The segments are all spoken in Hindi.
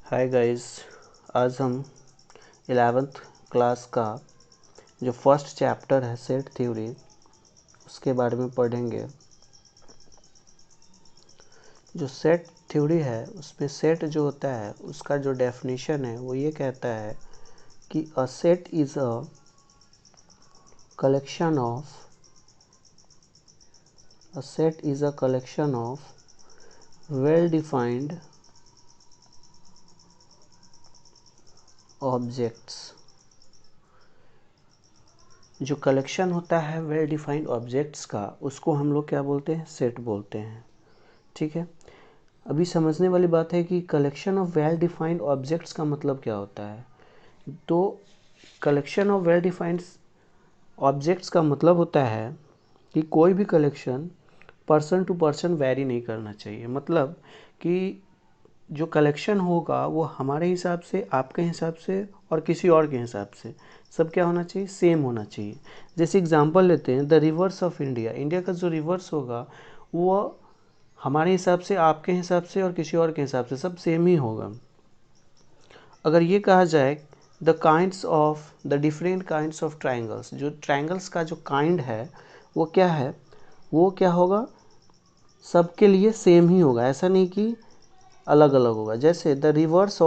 हाय गाइस, आज हम 11th क्लास का जो फर्स्ट चैप्टर है सेट थ्योरी उसके बारे में पढ़ेंगे। जो सेट थ्योरी है उसमें सेट जो होता है उसका जो डेफिनेशन है वो ये कहता है कि a set is a collection of well defined objects. जो कलेक्शन होता है वेल डिफाइंड ऑब्जेक्ट्स का उसको हम लोग क्या बोलते हैं? सेट बोलते हैं। ठीक है, अभी समझने वाली बात है कि collection of well defined objects का मतलब क्या होता है। तो collection of well defined objects का मतलब होता है कि कोई भी collection person to person vary नहीं करना चाहिए। मतलब कि जो कलेक्शन होगा वो हमारे हिसाब से, आपके हिसाब से और किसी और के हिसाब से सब क्या होना चाहिए? सेम होना चाहिए। जैसे एग्जांपल लेते हैं, the reverse of India. India का जो रिवर्स होगा वो हमारे हिसाब से, आपके हिसाब से और किसी और के हिसाब से सब सेम ही होगा। अगर ये कहा जाए the different kinds of triangles, जो ट्राइंगल्स का जो काइंड है वो क्या है? वो क्या होगा? सबके लिए सेम ही होगा, ऐसा नहीं कि अलग अलग होगा। जैसे द रिवर्स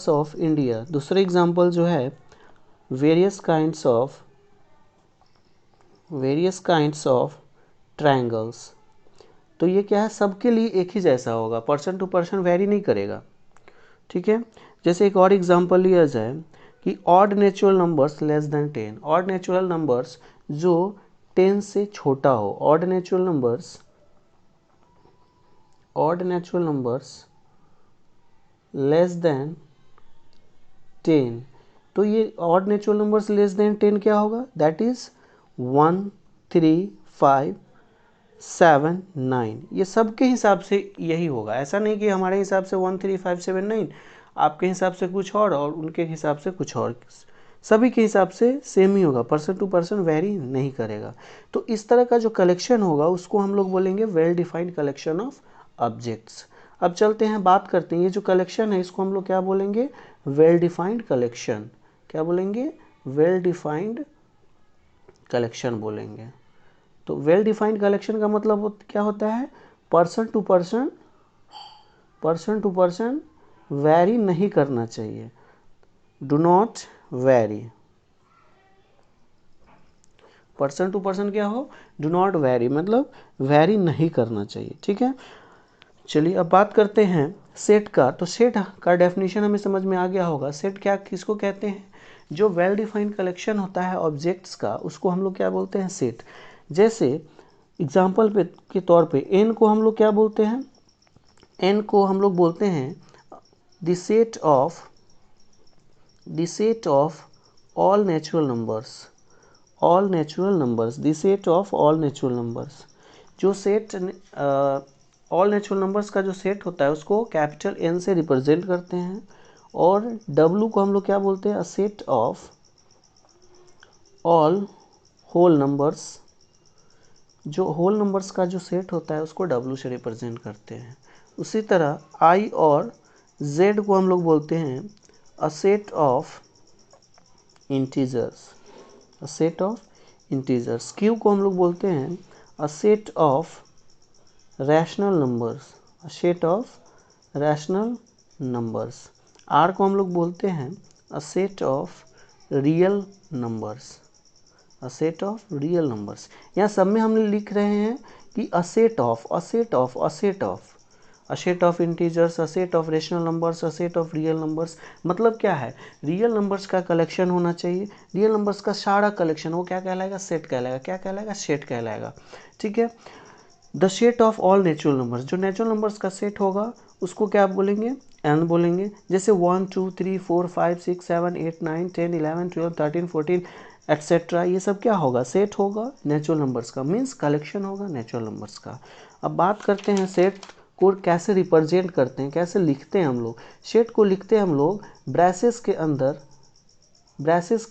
ऑफ इंडिया, दूसरा एग्जाम्पल जो है वेरियस काइंड्स ऑफ ट्राइंगल्स। तो ये क्या है? सबके लिए एक ही जैसा होगा, पर्सन टू पर्सन वेरी नहीं करेगा। ठीक है, जैसे एक और एग्जांपल लिया जाए कि odd natural numbers less than 10। Odd natural numbers जो 10 से छोटा हो, odd natural numbers less than 10। तो ये odd natural numbers less than 10 क्या होगा? That is 1, 3, 5, 7, 9। ये सबके हिसाब से यही होगा। ऐसा नहीं कि हमारे हिसाब से 1, 3, 5, 7, 9, आपके हिसाब से कुछ और उनके हिसाब से कुछ और। सभी के हिसाब से सेम ही होगा, पर्सन टू पर्सन वेरी नहीं करेगा। तो इस तरह का जो कलेक्शन होगा उसको हम लोग बोलेंगे well defined collection of objects. अब चलते हैं, बात करते हैं ये जो कलेक्शन है इसको हम लोग क्या बोलेंगे? Well defined collection. क्या बोलेंगे? वेल डिफाइंड कलेक्शन बोलेंगे। तो वेल डिफाइंड कलेक्शन का मतलब क्या होता है? पर्सन टू पर्सन वेरी नहीं करना चाहिए। Do not vary. Person to person क्या हो? डू नॉट वेरी, मतलब वेरी नहीं करना चाहिए। ठीक है, चलिए अब बात करते हैं सेट का। तो सेट का डेफिनेशन हमें समझ में आ गया होगा। सेट क्या किसको कहते हैं? जो वेल डिफाइंड कलेक्शन होता है ऑब्जेक्ट्स का उसको हम लोग क्या बोलते हैं? सेट। जैसे एग्जाम्पल पे के तौर पे एन को हम लोग क्या बोलते हैं? एन को हम लोग बोलते हैं the set of all natural numbers. The set of all natural numbers. जो सेट ऑल नेचुरल नंबर्स का जो सेट होता है उसको कैपिटल एन से रिप्रेजेंट करते हैं। और डब्लू को हम लोग क्या बोलते हैं? A set of all whole numbers. जो होल नंबर्स का जो सेट होता है उसको डब्लू से रिप्रेजेंट करते हैं। उसी तरह आई और जेड को हम लोग बोलते हैं a set of integers. Q को हम लोग बोलते हैं a set of rational numbers. R को हम लोग बोलते हैं a set of real numbers. यहाँ सब में हम लिख रहे हैं कि a set of integers, a set of rational numbers, a set of real numbers. मतलब क्या है? रियल नंबर्स का कलेक्शन होना चाहिए। रियल नंबर्स का सारा कलेक्शन वो क्या कहलाएगा? सेट कहलाएगा। क्या कहलाएगा? सेट कहलाएगा। ठीक है, the set of all natural numbers. जो नेचुरल नंबर्स का सेट होगा उसको क्या बोलेंगे? एन बोलेंगे। जैसे 1, 2, 3, 4, 5, 6, 7, 8, 9, 10, 11, 12, 13, 14 एट्सेट्रा, ये सब क्या होगा? सेट होगा नेचुरल नंबर्स का, मीन्स कलेक्शन होगा नेचुरल नंबर्स का। अब बात करते हैं सेट को कैसे रिप्रेजेंट करते हैं, कैसे लिखते हैं हम लोग। सेट को लिखते हैं हम लोग ब्रैसेस के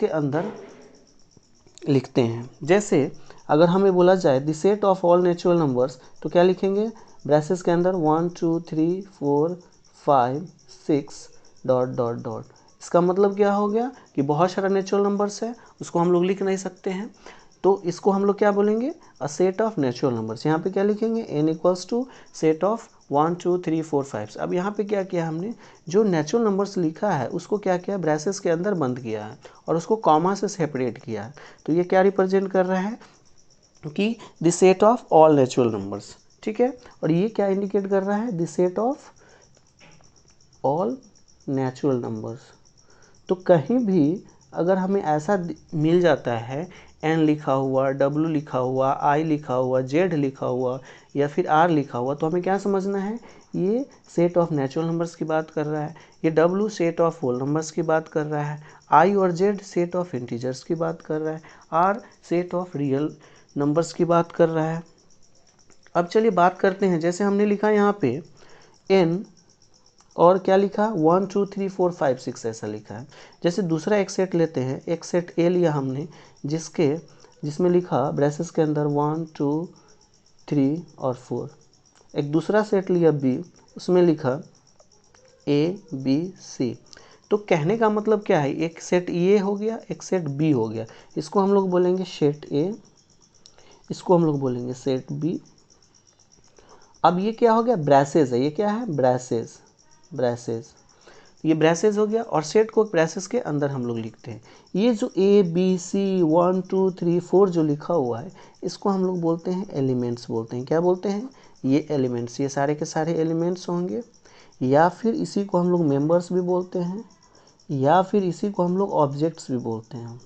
अंदर लिखते हैं। जैसे अगर हमें बोला जाए the set of all natural numbers तो क्या लिखेंगे? ब्रेसेस के अंदर 1 2 3 4 5 6 डॉट डॉट डॉट। इसका मतलब क्या हो गया कि बहुत सारा नेचुरल नंबर्स है, उसको हम लोग लिख नहीं सकते हैं, तो इसको हम लोग क्या बोलेंगे, a set of natural numbers. यहाँ पे क्या लिखेंगे, n equals to set of 1 2 3 4 5। अब यहाँ पे क्या किया हमने, जो नेचुरल नंबर्स लिखा है उसको क्या किया, ब्रेसेस के अंदर बंद किया है और उसको कॉमा से सेपरेट किया है। तो ये क्या रिप्रेजेंट कर रहा है कि the set of all natural numbers, ठीक है। और ये क्या इंडिकेट कर रहा है, the set of all natural numbers. तो कहीं भी अगर हमें ऐसा मिल जाता है n लिखा हुआ, w लिखा हुआ, i लिखा हुआ, z लिखा हुआ या फिर r लिखा हुआ, तो हमें क्या समझना है, ये सेट ऑफ नेचुरल नंबर्स की बात कर रहा है, ये w set of whole numbers की बात कर रहा है, i और z सेट ऑफ इंटीजर्स की बात कर रहा है, r set of real numbers की बात कर रहा है। अब चलिए बात करते हैं, जैसे हमने लिखा यहाँ पे n और क्या लिखा, 1 2 3 4 5 6 ऐसा लिखा है। जैसे दूसरा एक सेट लेते हैं, एक सेट ए लिया हमने जिसमें लिखा ब्रेसेस के अंदर 1 2 3 और 4। एक दूसरा सेट लिया बी, उसमें लिखा ए बी सी। तो कहने का मतलब क्या है, एक सेट ए हो गया, एक सेट बी हो गया, इसको हम लोग बोलेंगे सेट ए, इसको हम लोग बोलेंगे सेट बी। अब ये क्या हो गया, ब्रेसेस है, ये क्या है, ब्रेसेस, ब्रेसेस, ये ब्रेसेस हो गया और सेट को ब्रेसेस के अंदर हम लोग लिखते हैं। ये जो ए बी सी 1 2 3 4 जो लिखा हुआ है, इसको हम लोग बोलते हैं एलिमेंट्स बोलते हैं। क्या बोलते हैं, ये एलिमेंट्स, ये सारे के सारे एलिमेंट्स होंगे, या फिर इसी को हम लोग मेंबर्स भी बोलते हैं, या फिर इसी को हम लोग ऑब्जेक्ट्स भी बोलते हैं।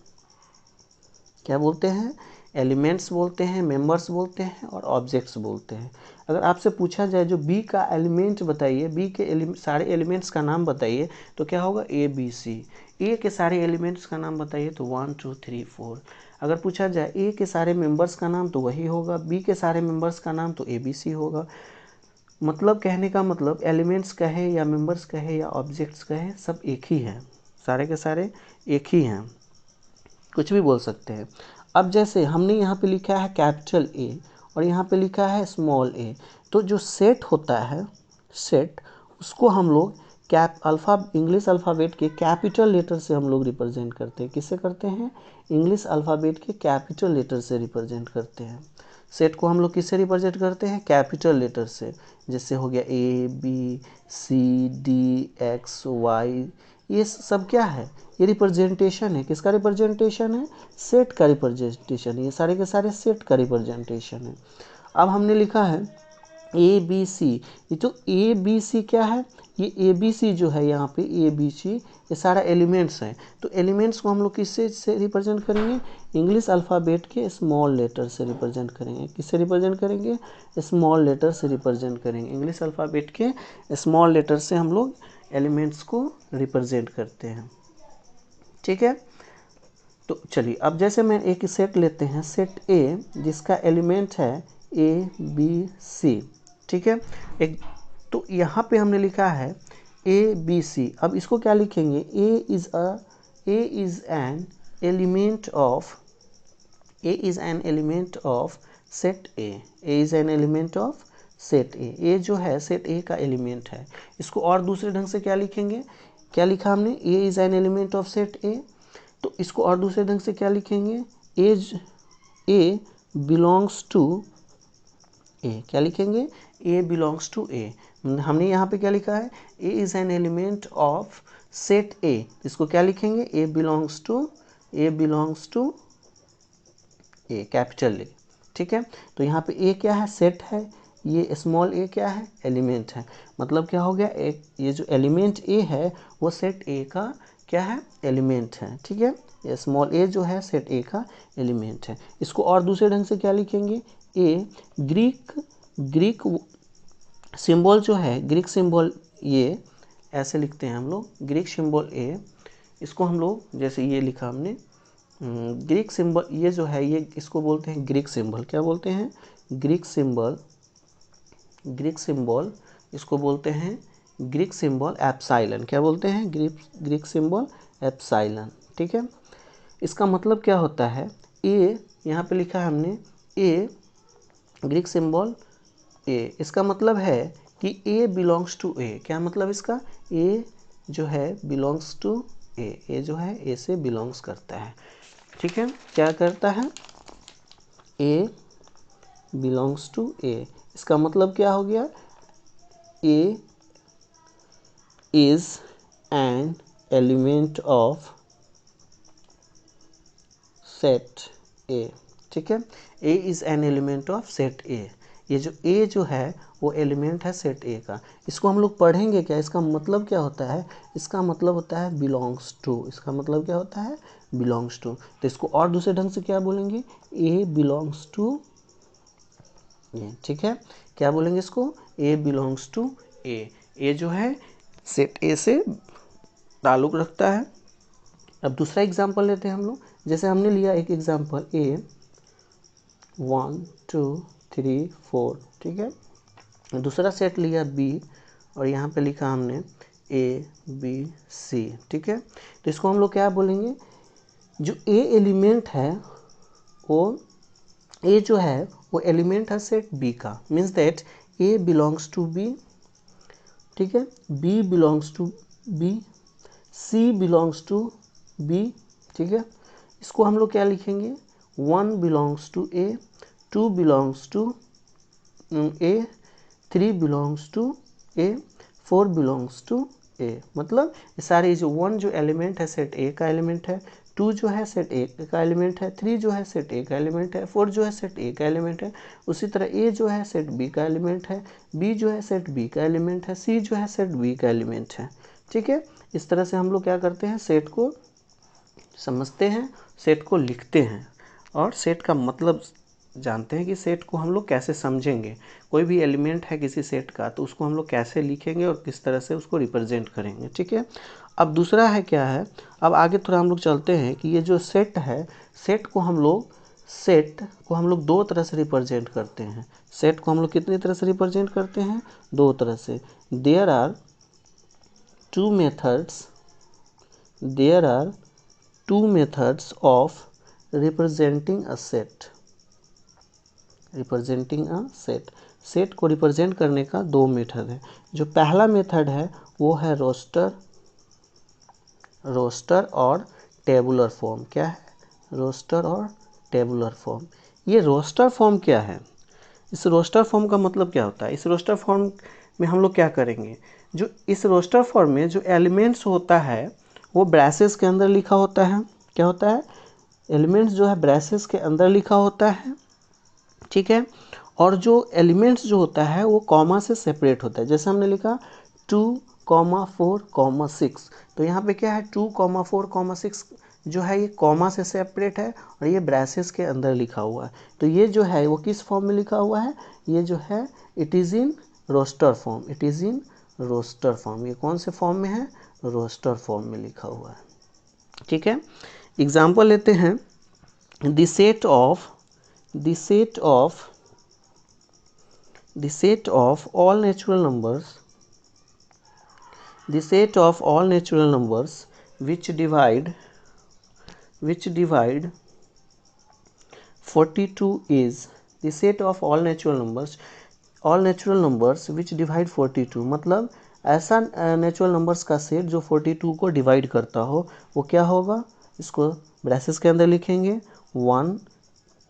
क्या बोलते हैं, एलिमेंट्स बोलते हैं, मेंबर्स बोलते हैं और ऑब्जेक्ट्स बोलते हैं। अगर आपसे पूछा जाए जो बी का एलिमेंट बताइए, बी के सारे एलिमेंट्स का नाम बताइए, तो क्या होगा, ए बी सी। ए के सारे एलिमेंट्स का नाम बताइए तो 1 2 3 4। अगर पूछा जाए ए के सारे मेंबर्स का नाम तो वही होगा, बी के सारे मेंबर्स का नाम तो ए बी सी होगा। मतलब कहने का मतलब एलिमेंट्स कहे या मेंबर्स कहे या ऑब्जेक्ट्स कहे, सब एक ही हैं, सारे के सारे एक ही हैं, कुछ भी बोल सकते हैं। अब जैसे हमने यहाँ पे लिखा है कैपिटल ए और यहाँ पे लिखा है स्मॉल ए, तो जो सेट होता है, सेट, उसको हम लोग इंग्लिश अल्फ़ाबेट के कैपिटल लेटर से हम लोग रिप्रेजेंट करते हैं। किससे करते हैं, इंग्लिश अल्फ़ाबेट के कैपिटल लेटर से रिप्रेजेंट करते हैं। सेट को हम लोग किससे रिप्रेजेंट करते हैं, कैपिटल लेटर से। जैसे हो गया a b c d x y, ये सब क्या है, ये रिप्रेजेंटेशन है। किसका रिप्रेजेंटेशन है, सेट का रिप्रेजेंटेशन है, ये सारे के सारे सेट का रिप्रेजेंटेशन है। अब हमने लिखा है ए बी सी, ये जो ए बी सी क्या है, ये ए बी सी जो है यहाँ पे ए बी सी, ये सारा एलिमेंट्स हैं। तो एलिमेंट्स को हम लोग किससे से रिप्रेजेंट करेंगे, इंग्लिश अल्फ़ाबेट के स्मॉल लेटर से रिप्रेजेंट करेंगे। किससे रिप्रेजेंट करेंगे, स्मॉल लेटर से रिप्रेजेंट करेंगे। इंग्लिश अल्फ़ाबेट के स्मॉल लेटर से हम लोग एलिमेंट्स को रिप्रेजेंट करते हैं, ठीक है। तो चलिए अब जैसे मैं एक सेट लेते हैं, सेट ए जिसका एलिमेंट है ए बी सी, ठीक है। एक तो यहाँ पे हमने लिखा है ए बी सी। अब इसको क्या लिखेंगे, ए is an element of, A is an element of set A is an element of set ए जो है सेट ए का एलिमेंट है। इसको और दूसरे ढंग से क्या लिखेंगे, क्या लिखा हमने, ए is an element of set ए, तो इसको और दूसरे ढंग से क्या लिखेंगे, ए बिलोंग्स टू ए। क्या लिखेंगे, ए बिलोंग्स टू ए। हमने यहाँ पे क्या लिखा है, A is an element of set A, इसको क्या लिखेंगे, A belongs to A, capital A, ठीक है। तो यहाँ पे ए क्या है, सेट है, ये स्मॉल ए क्या है, एलिमेंट है। मतलब क्या हो गया, एक ये जो एलिमेंट ए है वो सेट ए का क्या है, एलिमेंट है, ठीक है। ये स्मॉल ए जो है सेट ए का एलिमेंट है। इसको और दूसरे ढंग से क्या लिखेंगे, ए ग्रीक सिंबल जो है, ग्रीक सिंबल ये ऐसे लिखते हैं हम लोग, ग्रीक सिंबल ए, इसको हम लोग जैसे ये लिखा हमने ग्रीक सिंबल, ये जो है ये इसको बोलते हैं ग्रीक सिंबल। क्या बोलते हैं, ग्रीक सिंबल इसको बोलते हैं ग्रीक सिंबल एप्सिलॉन। क्या बोलते हैं, ग्रीक सिंबल एप्सिलॉन, ठीक है। इसका मतलब क्या होता है, ए यहाँ पे लिखा है हमने, ए ग्रीक सिंबल ए। इसका मतलब है कि ए बिलोंग्स टू ए। क्या मतलब इसका? ए जो है बिलोंग्स टू ए। ए जो है ए से बिलोंग्स करता है। ठीक है, क्या करता है? A belongs to A. इसका मतलब क्या हो गया? A is an element of set A. ठीक है, A is an element of set A. ये जो ए जो है वो एलिमेंट है सेट ए का। इसको हम लोग पढ़ेंगे क्या? इसका मतलब क्या होता है? इसका मतलब होता है बिलोंग्स टू। इसका मतलब क्या होता है? Belongs to. तो इसको और दूसरे ढंग से क्या बोलेंगे? A belongs to a. ठीक है, क्या बोलेंगे इसको? ए बिलोंग्स टू ए। ए जो है सेट ए से ताल्लुक रखता है। अब दूसरा एग्जाम्पल लेते हैं हम लोग। जैसे हमने लिया एक एग्जाम्पल ए 1 2 3 4। ठीक है, दूसरा सेट लिया बी और यहाँ पे लिखा हमने ए बी सी। ठीक है, तो इसको हम लोग क्या बोलेंगे? जो ए एलिमेंट है वो ए जो है वो एलिमेंट है सेट बी का। Means that A belongs to B. ठीक है, B belongs to B, C belongs to B. ठीक है, इसको हम लोग क्या लिखेंगे? 1 belongs to A, 2 belongs to A, 3 belongs to A, 4 belongs to A. मतलब ये सारे जो 1 जो एलिमेंट है सेट ए का एलिमेंट है, 2 जो है सेट ए का एलिमेंट है, 3 जो है सेट ए का एलिमेंट है, 4 जो है सेट ए का एलिमेंट है। उसी तरह ए जो है सेट बी का एलिमेंट है, बी जो है सेट बी का एलिमेंट है, सी जो है सेट बी का एलिमेंट है। ठीक है, इस तरह से हम लोग क्या करते हैं? सेट को समझते हैं, सेट को लिखते हैं और सेट का मतलब जानते हैं कि सेट को हम लोग कैसे समझेंगे। कोई भी एलिमेंट है किसी सेट का तो उसको हम लोग कैसे लिखेंगे और किस तरह से उसको रिप्रेजेंट करेंगे। ठीक है, अब दूसरा है क्या है? अब आगे थोड़ा हम लोग चलते हैं कि ये जो सेट है, सेट को हम लोग दो तरह से रिप्रेजेंट करते हैं। सेट को हम लोग कितनी तरह से रिप्रेजेंट करते हैं? 2 तरह से। There are two methods of representing a set. Set को रिप्रेजेंट करने का 2 मेथड है। जो पहला मेथड है वो है रोस्टर और टेबुलर फॉर्म। क्या है? रोस्टर और टेबुलर फॉर्म। ये रोस्टर फॉर्म क्या है? इस रोस्टर फॉर्म का मतलब क्या होता है? इस रोस्टर फॉर्म में हम लोग क्या करेंगे? जो इस रोस्टर फॉर्म में जो एलिमेंट्स होता है वो ब्रैसेस के अंदर लिखा होता है। क्या होता है? एलिमेंट्स जो है ब्रैसेस के अंदर लिखा होता है। ठीक है, और जो एलिमेंट्स जो होता है वो कॉमा से सेपरेट होता है। जैसे हमने लिखा 2, 4, 6। तो यहाँ पे क्या है? 2, 4, 6 जो है ये कॉमा से सेपरेट है और ये ब्रैसेस के अंदर लिखा हुआ है। तो ये जो है वो किस फॉर्म में लिखा हुआ है? ये जो है it is in roster form. It is in roster form. ये कौन से फॉर्म में है? रोस्टर फॉर्म में लिखा हुआ है। ठीक है, एग्जाम्पल लेते हैं। The set of all natural numbers which divide 42 is the set of all natural numbers which divide 42। मतलब ऐसा नेचुरल नंबर्स का सेट जो 42 को डिवाइड करता हो वो क्या होगा? इसको ब्रैसेस के अंदर लिखेंगे 1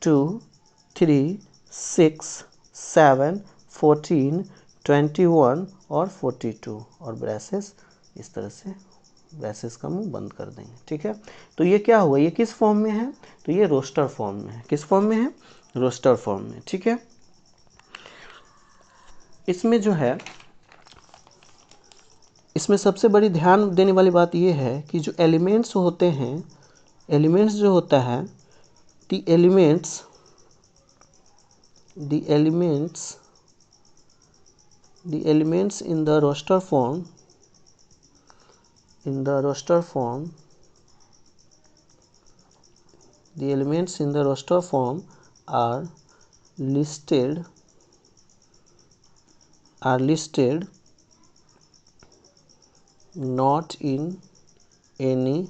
2 3 6 7 14 21 और 42 और ब्रैसेस इस तरह से ब्रैसेस का मुंह बंद कर देंगे। ठीक है, तो ये क्या हुआ? ये किस फॉर्म में है? तो ये रोस्टर फॉर्म में है। किस फॉर्म में है? रोस्टर फॉर्म में। ठीक है, इसमें जो है इसमें सबसे बड़ी ध्यान देने वाली बात ये है कि जो एलिमेंट्स होते हैं, एलिमेंट्स जो होता है, the elements in the roster form the elements in the roster form are listed not in any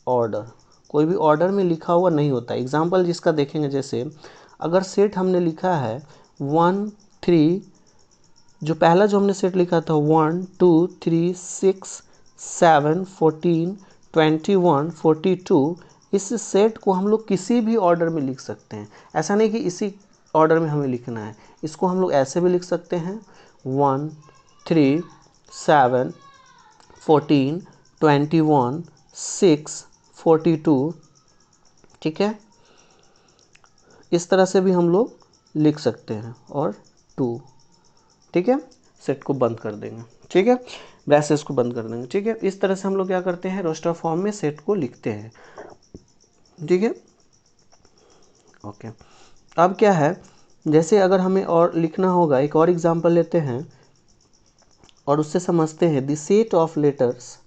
order। कोई भी ऑर्डर में लिखा हुआ नहीं होता। एग्जाम्पल जिसका देखेंगे, जैसे अगर सेट हमने लिखा है 1 3 जो पहला जो हमने सेट लिखा था 1 2 3 6 7 14 21 42, इस सेट को हम लोग किसी भी ऑर्डर में लिख सकते हैं। ऐसा नहीं कि इसी ऑर्डर में हमें लिखना है, इसको हम लोग ऐसे भी लिख सकते हैं 1 3 7 14 21 6 42, ठीक है। इस तरह से भी हम लोग लिख सकते हैं, और 2, ठीक है। सेट को बंद कर देंगे, ठीक है, ब्रैसेस को बंद कर देंगे, ठीक है। इस तरह से हम लोग क्या करते हैं, रोस्टर फॉर्म में सेट को लिखते हैं, ठीक है। ओके, अब क्या है, जैसे अगर हमें और लिखना होगा, एक और एग्जांपल लेते हैं और उससे समझते हैं। The set of letters,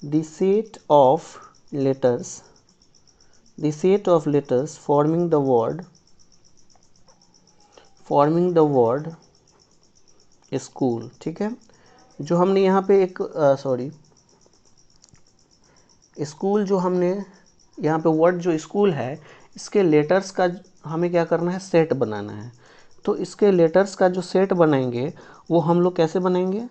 the set of letters, the set of letters forming the word school, ठीक है। जो हमने यहाँ पे एक स्कूल, जो हमने यहाँ पे वर्ड जो स्कूल है, इसके लेटर्स का हमें क्या करना है, सेट बनाना है। तो इसके लेटर्स का जो सेट बनाएंगे वो हम लोग कैसे बनाएंगे,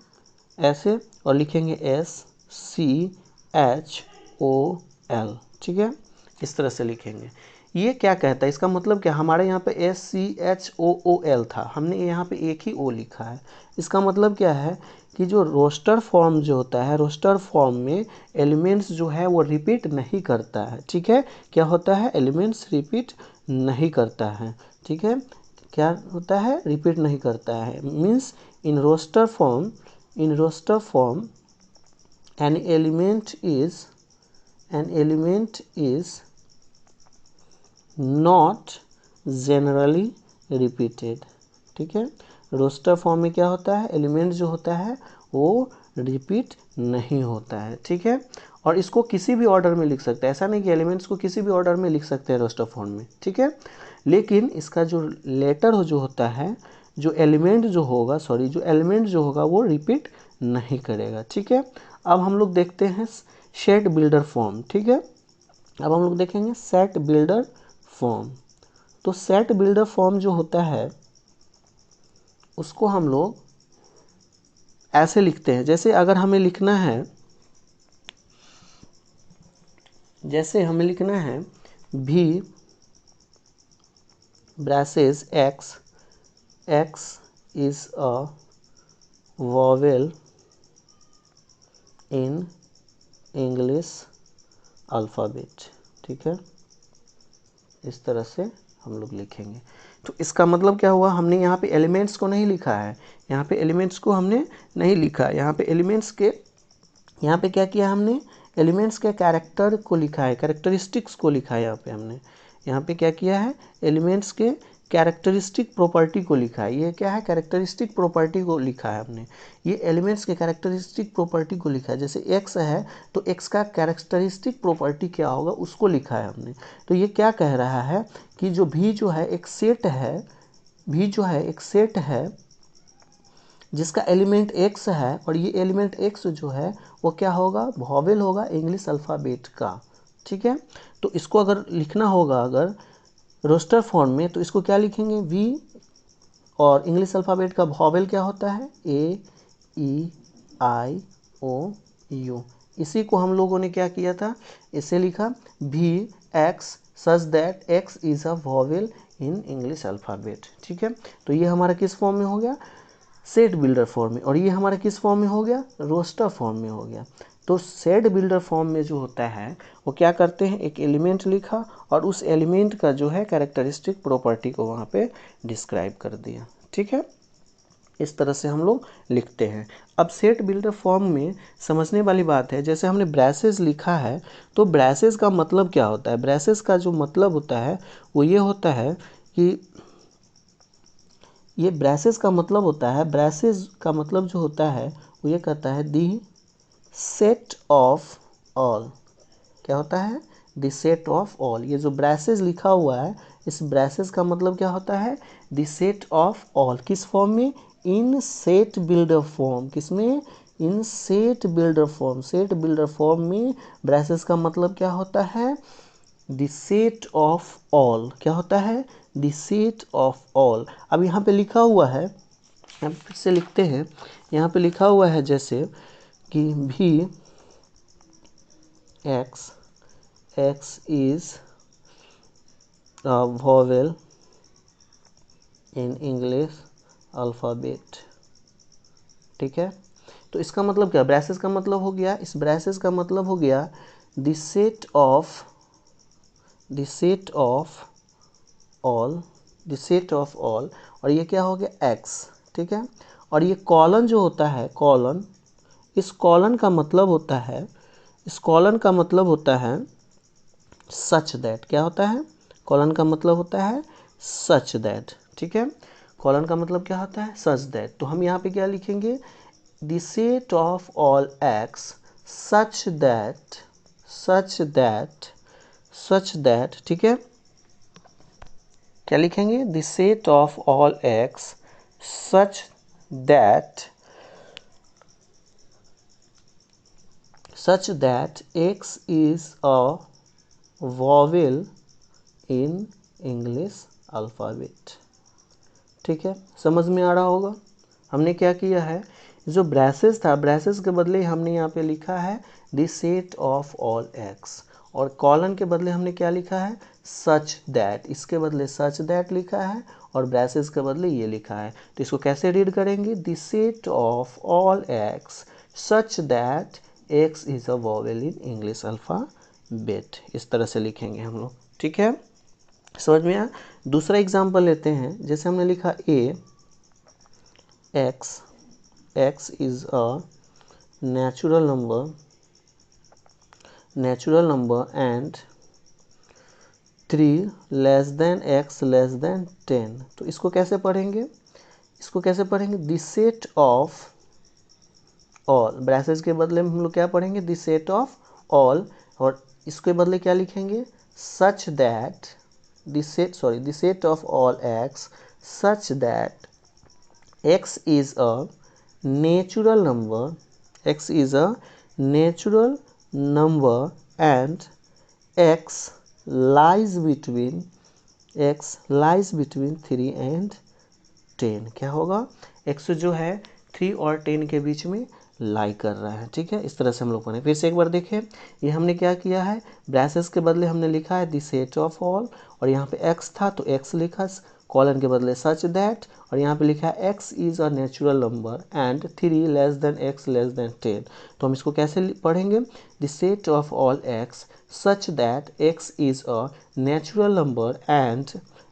ऐसे, और लिखेंगे SCHOL, ठीक है, इस तरह से लिखेंगे। ये क्या कहता है, इसका मतलब क्या, हमारे यहाँ पे SCHOOL था, हमने यहाँ पे एक ही ओ लिखा है। इसका मतलब क्या है कि जो रोस्टर फॉर्म जो होता है, रोस्टर फॉर्म में एलिमेंट्स जो है वो रिपीट नहीं करता है, ठीक है। क्या होता है, एलिमेंट्स रिपीट नहीं करता है, ठीक है। क्या होता है, रिपीट नहीं करता है, means in roster form an element is not generally repeated, ठीक है। रोस्टर फॉर्म में क्या होता है, एलिमेंट जो होता है वो रिपीट नहीं होता है, ठीक है। और इसको किसी भी ऑर्डर में लिख सकते हैं, ऐसा नहीं कि एलिमेंट्स को किसी भी ऑर्डर में लिख सकते हैं रोस्टर फॉर्म में, ठीक है। लेकिन इसका जो लेटर जो होता है, जो एलिमेंट जो होगा वो रिपीट नहीं करेगा, ठीक है। अब हम लोग देखते हैं सेट बिल्डर फॉर्म, ठीक है। अब हम लोग देखेंगे सेट बिल्डर फॉर्म। तो सेट बिल्डर फॉर्म जो होता है उसको हम लोग ऐसे लिखते हैं, जैसे अगर हमें लिखना है, भी braces x is a vowel in English alphabet, ठीक है, इस तरह से हम लोग लिखेंगे। तो इसका मतलब क्या हुआ, हमने यहाँ पे एलिमेंट्स को नहीं लिखा है, यहाँ पे एलिमेंट्स को हमने नहीं लिखा, यहाँ पे एलिमेंट्स के, यहाँ पे क्या किया हमने, एलिमेंट्स के कैरेक्टर को लिखा है, कैरेक्टरिस्टिक्स को लिखा है। यहाँ पे क्या किया है, एलिमेंट्स के कैरेक्टरिस्टिक प्रॉपर्टी को लिखा है। ये क्या है, कैरेक्टरिस्टिक प्रॉपर्टी को लिखा है हमने, ये एलिमेंट्स के कैरेक्टरिस्टिक प्रॉपर्टी को लिखा है। जैसे x है तो x का कैरेक्टरिस्टिक प्रॉपर्टी क्या होगा उसको लिखा है हमने। तो ये क्या कह रहा है कि जो भी जो है एक सेट है, जिसका एलिमेंट x है, और ये एलिमेंट x जो है वो क्या होगा, वॉवेल होगा इंग्लिश अल्फ़ाबेट का, ठीक है। तो इसको अगर लिखना होगा अगर रोस्टर फॉर्म में, तो इसको क्या लिखेंगे, V, और इंग्लिश अल्फ़ाबेट का वॉवेल क्या होता है, A-E-I-O-U। इसी को हम लोगों ने क्या किया था, इसे लिखा VX such that X is a vowel in English alphabet, ठीक है। तो ये हमारा किस फॉर्म में हो गया, सेट बिल्डर फॉर्म में, और ये हमारा किस फॉर्म में हो गया, रोस्टर फॉर्म में हो गया। तो सेट बिल्डर फॉर्म में जो होता है वो क्या करते हैं, एक एलिमेंट लिखा और उस एलिमेंट का जो है कैरेक्टरिस्टिक प्रॉपर्टी को वहाँ पे डिस्क्राइब कर दिया, ठीक है। इस तरह से हम लोग लिखते हैं। अब सेट बिल्डर फॉर्म में समझने वाली बात है, जैसे हमने ब्रैसेस लिखा है, तो ब्रैसेस का मतलब क्या होता है, ब्रैसेस का जो मतलब होता है वो ये होता है कि ये ब्रैसेस का मतलब होता है, ब्रैसेस का मतलब जो होता है वो ये कहता है दी सेट ऑफ ऑल। क्या होता है, दी सेट ऑफ ऑल। ये जो ब्रैसेस लिखा हुआ है, इस ब्रैसेस का मतलब क्या होता है, दी सेट ऑफ ऑल। किस फॉर्म में, इन सेट बिल्डर फॉर्म। किसमें, इन set builder form. Set builder form में ब्रैसेस का मतलब क्या होता है, द सेट ऑफ ऑल। क्या होता है, द सेट ऑफ ऑल। अब यहाँ पे लिखा हुआ है अब फिर से लिखते हैं, यहाँ पे लिखा हुआ है जैसे कि भी x is a vowel in English alphabet. ठीक है, तो इसका मतलब क्या, ब्रैसेस का मतलब हो गया, इस ब्रैसेस का मतलब हो गया द सेट ऑफ ऑल, और ये क्या हो गया एक्स। ठीक है, और ये कॉलन जो होता है, कॉलन, इस कॉलन का मतलब होता है, इस कॉलन का मतलब होता है सच दैट। क्या होता है, कॉलन का मतलब होता है सच दैट। ठीक है, कॉलन का मतलब क्या होता है, सच दैट। तो हम यहाँ पे क्या लिखेंगे, the set of all x such that. ठीक है, क्या लिखेंगे, the set of all x such that x is a vowel in English alphabet. ठीक है, समझ में आ रहा होगा। हमने क्या किया है, जो ब्रैसेस था, ब्रैसेस के बदले हमने यहाँ पे लिखा है the set of all x, और कॉलन के बदले हमने क्या लिखा है, सच दैट। इसके बदले सच दैट लिखा है और ब्रैसेस के बदले ये लिखा है। तो इसको कैसे रीड करेंगे, the set of all x such that x is a vowel in English alphabet. इस तरह से लिखेंगे हम लोग। ठीक है, समझ में आया। दूसरा एग्जाम्पल लेते हैं, जैसे हमने लिखा x is a natural number and 3 less than x less than 10। तो इसको कैसे पढ़ेंगे, the set of all, braces के बदले में हम लोग क्या पढ़ेंगे, द सेट ऑफ ऑल, और इसके बदले क्या लिखेंगे, such that the set of all x such that x is a natural number and x lies between 3 and 10। क्या होगा, x जो है 3 और 10 के बीच में लाई कर रहा है। ठीक है, इस तरह से हम लोग पढ़ें। फिर से एक बार देखें, ये हमने क्या किया है, ब्रैसेस के बदले हमने लिखा है द सेट ऑफ ऑल, और यहाँ पे x था तो x लिखा, कॉलन के बदले सच दैट, और यहाँ पे लिखा है x is a natural number and 3 less than x less than 10। तो हम इसको कैसे पढ़ेंगे, the set of all x such that x is a natural number and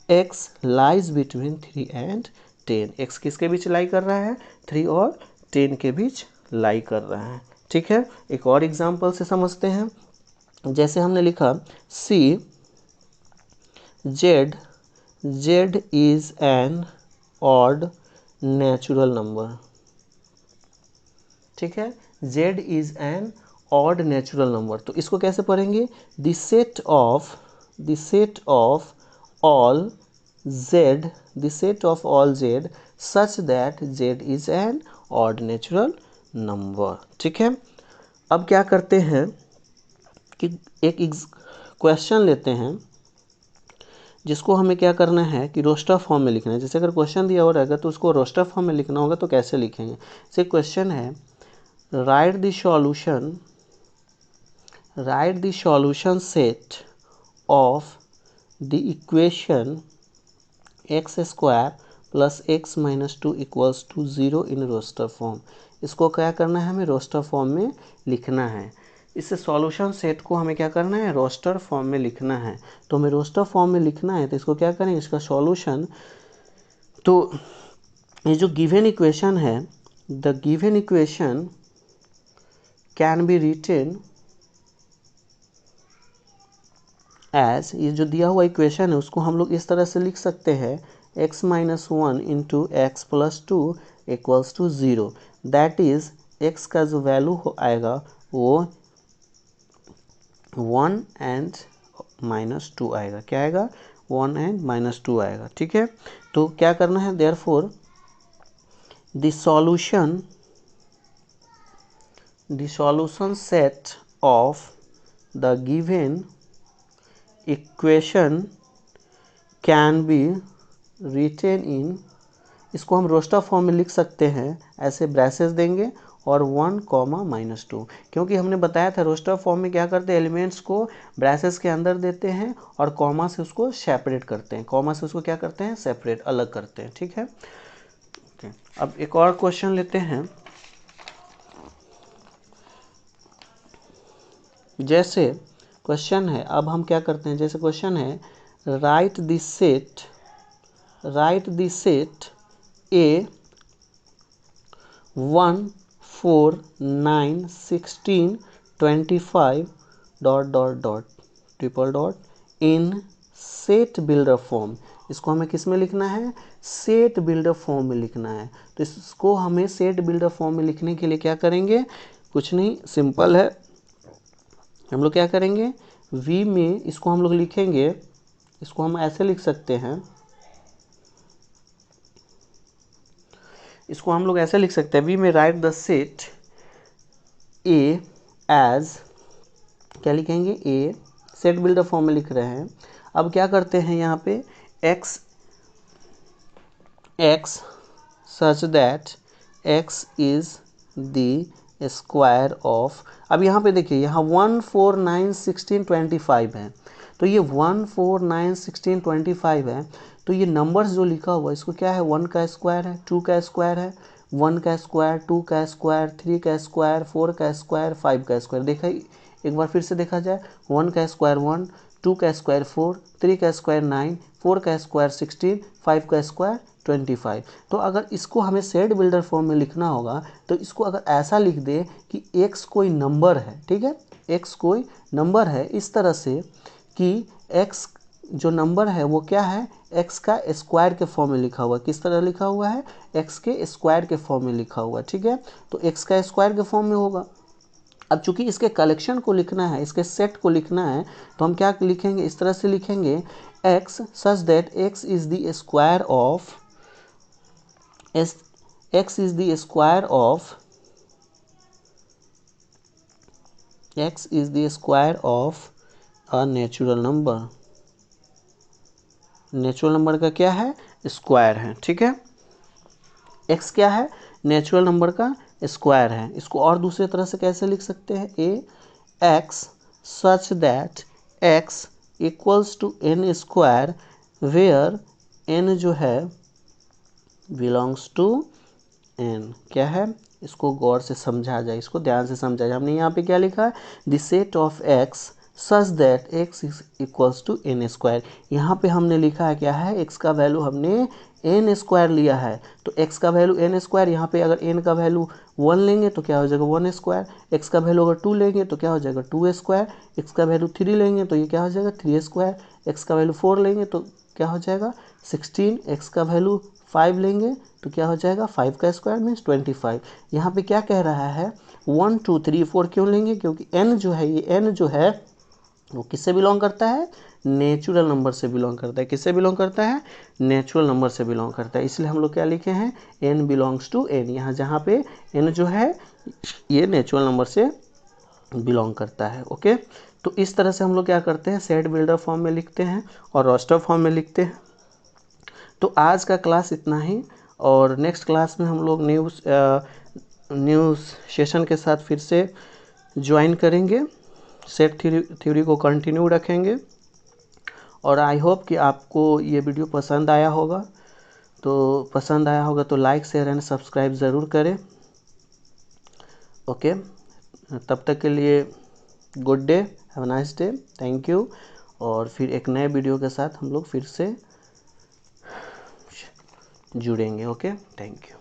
x lies between 3 and 10। x किसके बीच लाई कर रहा है, 3 और 10 के बीच लाई कर रहा है। ठीक है, एक और एग्जाम्पल से समझते हैं, जैसे हमने लिखा Z is an odd natural number। ठीक है, Z is an odd natural number। तो इसको कैसे पढ़ेंगे, the set of all Z such that Z is an odd natural number। ठीक है, अब क्या करते हैं कि एक क्वेश्चन लेते हैं, जिसको हमें क्या करना है कि रोस्टर फॉर्म में लिखना है। जैसे अगर क्वेश्चन दिया हो रहेगा तो उसको रोस्टर फॉर्म में लिखना होगा, तो कैसे लिखेंगे। जैसे क्वेश्चन है, write the solution set of the equation x square plus x minus 2 equals to 0 in roster form. इसको क्या करना है, हमें रोस्टर फॉर्म में लिखना है। इस सॉल्यूशन सेट को हमें क्या करना है, रोस्टर फॉर्म में लिखना है। तो हमें रोस्टर फॉर्म में लिखना है, तो इसको क्या करेंगे, इसका सॉल्यूशन, तो ये जो गिवन इक्वेशन है, the given equation can be written as, ये जो दिया हुआ इक्वेशन है उसको हम लोग इस तरह से लिख सकते हैं, x minus 1 into x plus 2 equals to 0। That is x का जो वैल्यू आएगा वो 1 एंड माइनस 2 आएगा। क्या आएगा, 1 एंड माइनस 2 आएगा। ठीक है, तो क्या करना है, therefore the solution set of the given equation can be written in इसको हम रोस्टर फॉर्म में लिख सकते हैं, ऐसे ब्रेसेस देंगे और 1, -2, क्योंकि हमने बताया था रोस्टर फॉर्म में क्या करते हैं, एलिमेंट्स को ब्रेसेस के अंदर देते हैं और कॉमा से उसको सेपरेट करते हैं, कॉमा से उसको क्या करते हैं, सेपरेट, अलग करते हैं। ठीक है, अब एक और क्वेश्चन लेते हैं। जैसे क्वेश्चन है, अब हम क्या करते हैं, जैसे क्वेश्चन है write the set A 1, 4, 9, 16, 25 ... in set builder form. इसको हमें किस में लिखना है, सेट बिल्डर फॉर्म में लिखना है। तो इसको हमें सेट बिल्डर फॉर्म में लिखने के लिए क्या करेंगे, कुछ नहीं, सिंपल है। हम लोग क्या करेंगे, V में इसको हम लोग लिखेंगे, इसको हम ऐसे लिख सकते हैं, इसको हम लोग ऐसे लिख सकते हैं, V में write the set A as, क्या लिखेंगे, A, सेट बिल्डर फॉर्म में लिख रहे हैं। अब क्या करते हैं यहाँ पे, x such that x is the square of. अब यहाँ पे देखिए, यहाँ 1, 4, 9, 16, 25 है, तो ये 1, 4, 9, 16, 25 है, तो ये नंबर्स जो लिखा हुआ है इसको क्या है, 1 का स्क्वायर है, 2 का स्क्वायर है, 1 का स्क्वायर, 2 का स्क्वायर, 3 का स्क्वायर, 4 का स्क्वायर, 5 का स्क्वायर। देखा, एक बार फिर से देखा जाए, 1 का स्क्वायर 1, 2 का स्क्वायर 4, 3 का स्क्वायर 9, 4 का स्क्वायर 16, 5 का स्क्वायर 25। तो अगर इसको हमें सेट बिल्डर फॉर्म में लिखना होगा तो इसको अगर ऐसा लिख दे कि x कोई नंबर है, ठीक है, x कोई नंबर है, इस तरह से कि x जो नंबर है वो क्या है, x का स्क्वायर के फॉर्म में लिखा हुआ है। किस तरह लिखा हुआ है, x के स्क्वायर के फॉर्म में लिखा हुआ है। ठीक है, तो x का स्क्वायर के फॉर्म में होगा। अब चूंकि इसके कलेक्शन को लिखना है, इसके सेट को लिखना है, तो हम क्या लिखेंगे, इस तरह से लिखेंगे, x such that x is the square of, x is the square of, x is the square of a natural number. Natural number का क्या है, स्क्वायर है। ठीक है, x क्या है, नेचुरल नंबर का स्क्वायर है। इसको और दूसरी तरह से कैसे लिख सकते हैं, a x such that x equals to n square where n जो है बिलोंग्स टू n। क्या है, इसको गौर से समझा जाए, इसको ध्यान से समझा जाए। हमने यहाँ पे क्या लिखा है, the set of x such that x is equals to n square. यहाँ पे हमने लिखा है क्या है, x का वैल्यू हमने n स्क्वायर लिया है, तो x का वैल्यू n स्क्वायर। यहाँ पे अगर n का वैल्यू 1 लेंगे तो क्या हो जाएगा, 1 स्क्वायर। x का वैल्यू अगर 2 लेंगे तो क्या हो जाएगा, 2 स्क्वायर। x का वैल्यू 3 लेंगे तो ये क्या हो जाएगा, 3 स्क्वायर। x का वैल्यू 4 लेंगे तो क्या हो जाएगा, 16। x का वैल्यू 5 लेंगे तो क्या हो जाएगा, 5 का स्क्वायर मीन्स 25। यहाँ पे क्या कह रहा है, 1, 2, 3, 4 क्यों लेंगे, क्योंकि n जो है, ये n जो है वो किससे बिलोंग करता है, नेचुरल नंबर से बिलोंग करता है। किससे बिलोंग करता है, नेचुरल नंबर से बिलोंग करता है। इसलिए हम लोग क्या लिखे हैं, n बिलोंग्स टू n। यहाँ जहाँ पे n जो है ये नेचुरल नंबर से बिलोंग करता है। ओके, तो इस तरह से हम लोग क्या करते हैं, सेट बिल्डर फॉर्म में लिखते हैं और रोस्टर फॉर्म में लिखते हैं। तो आज का क्लास इतना ही, और नेक्स्ट क्लास में हम लोग न्यूज़ सेशन के साथ फिर से ज्वाइन करेंगे, सेट थ्योरी को कंटिन्यू रखेंगे। और आई होप कि आपको ये वीडियो पसंद आया होगा, तो पसंद आया होगा तो लाइक, शेयर एंड सब्सक्राइब ज़रूर करें। ओके, तब तक के लिए good day, have a nice day, thank you. और फिर एक नए वीडियो के साथ हम लोग फिर से जुड़ेंगे। Okay, thank you.